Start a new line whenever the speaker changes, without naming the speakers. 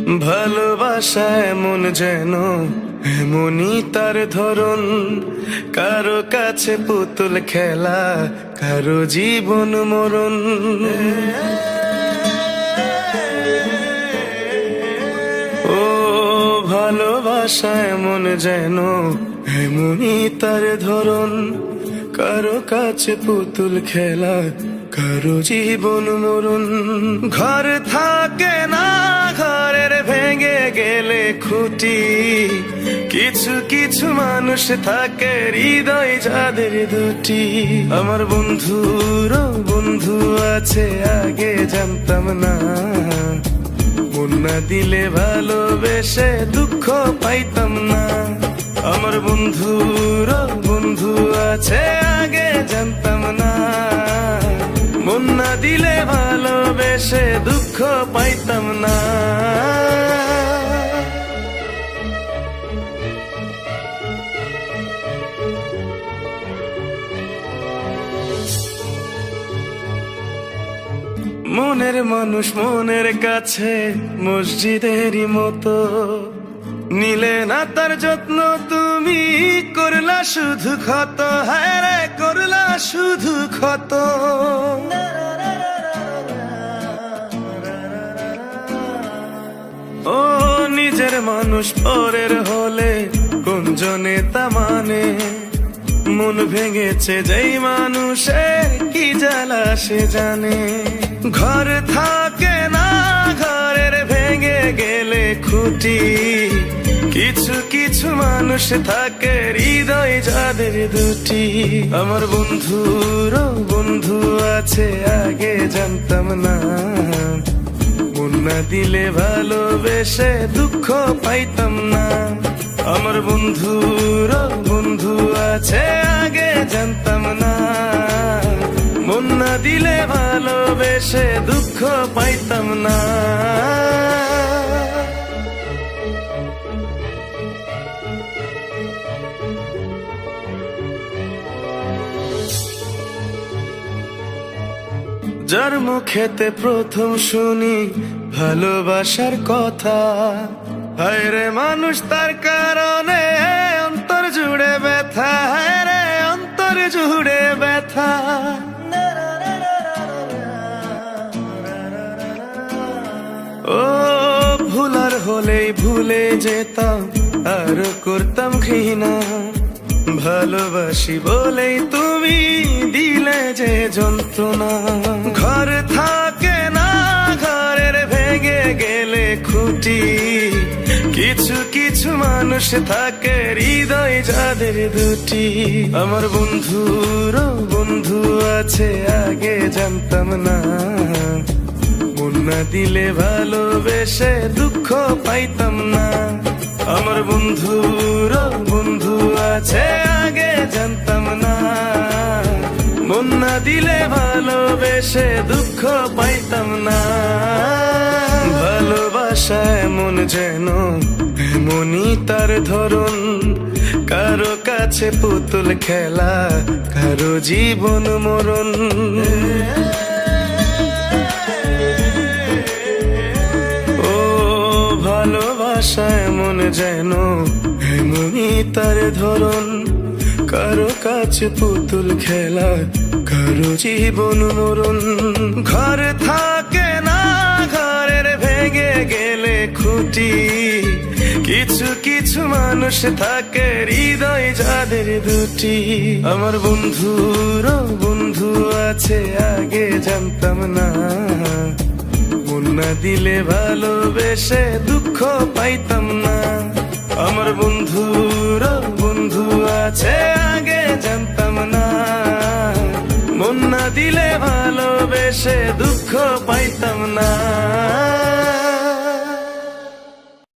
ভালোবাসা এমন যেন এমনই তার ধরন, কারো কাছে পুতুল খেলা, কারো জীবন মরণ। ও ভালোবাসা এমন যেন এমনই তার ধরন, কারো কাছে পুতুল খেলা, কারো জীবন মরণ। ঘর থাকে না, ঘরের ভেঙে গেলে খুঁটি, কিছু কিছু মানুষ থাকে হৃদয় যাদের দুটি। আমার বন্ধুর বন্ধু আছে আগে জানতাম না, মন না দিলে ভালোবেসে দুঃখ পাইতাম না। আমার বন্ধুর বন্ধু আছে আগে জানতাম না, মন না দিলে ভালোবেসে দুঃখ পাইতাম না। মনের মানুষ মনের কাছে মসজিদেরই মতো, নিলে না তার যত্ন তুমি, করলা শুধু ক্ষত, হায় রে করলা শুধু ক্ষত। ও নিজের মানুষ পরের হলে কোন জনে তা মানে, মন ভেঙেছে যেই মানুষের কি জ্বালা সে জানে। ঘর থাকে না, ঘরের ভেঙে গেলে খুঁটি, কিছু কিছু মানুষ থাকে হৃদয় যাদের দুটি। আমার বন্ধুর বন্ধু আছে আগে জানতাম না, মন না দিলে ভালোবেসে দুঃখ পাইতাম না। আমার বন্ধুর বন্ধু আছে আগে জানতাম না, মন না দিলে ভালোবেসে দুঃখ পাইতাম না। যার মুখেতে প্রথম শুনি ভালোবাসার কথা, হায় রে মানুষ তার কারণে অন্তর জুড়ে ব্যথা, হায় রে অন্তর জুড়ে ব্যথা। ও ভুলার হলেই ভুলে যেতাম, আর করতাম ঘৃণা, ভালোবাসি বলেই তুমি দিলে যে যন্ত্রণা। ঘর থাকে না, ঘরের ভেঙে গেলে খুঁটি, কিছু কিছু মানুষ থাকে হৃদয় যাদের দুটি। আমার বন্ধুর বন্ধু আছে আগে জানতাম না, মন না দিলে ভালোবেসে দুঃখ পাইতাম না। আমার বন্ধুর বন্ধু আছে আগে জানতাম না, মন না দিলে ভালোবেসে দুঃখ পাইতাম না। ভালোবাসা এমন যেন এমনই তার ধরন, কারো কাছে পুতুল খেলা, কারো জীবন মরণ। ভালোবাসা এমন যেন এমনই তার ধরন, কারো কাছে পুতুল খেলা, কারো জীবন মরণ। ঘর থাকে না, ঘরের ভেঙে গেলে খুঁটি, কিছু কিছু মানুষ থাকে হৃদয় যাদের দুটি। আমার বন্ধুর বন্ধু আছে আগে জানতাম না, মন না দিলে ভালোবেসে দুঃখ পাইতাম না। আমার বন্ধুর বন্ধু আছে আগে জানতাম না, মন না দিলে ভালোবেসে দুঃখ পাইতাম না।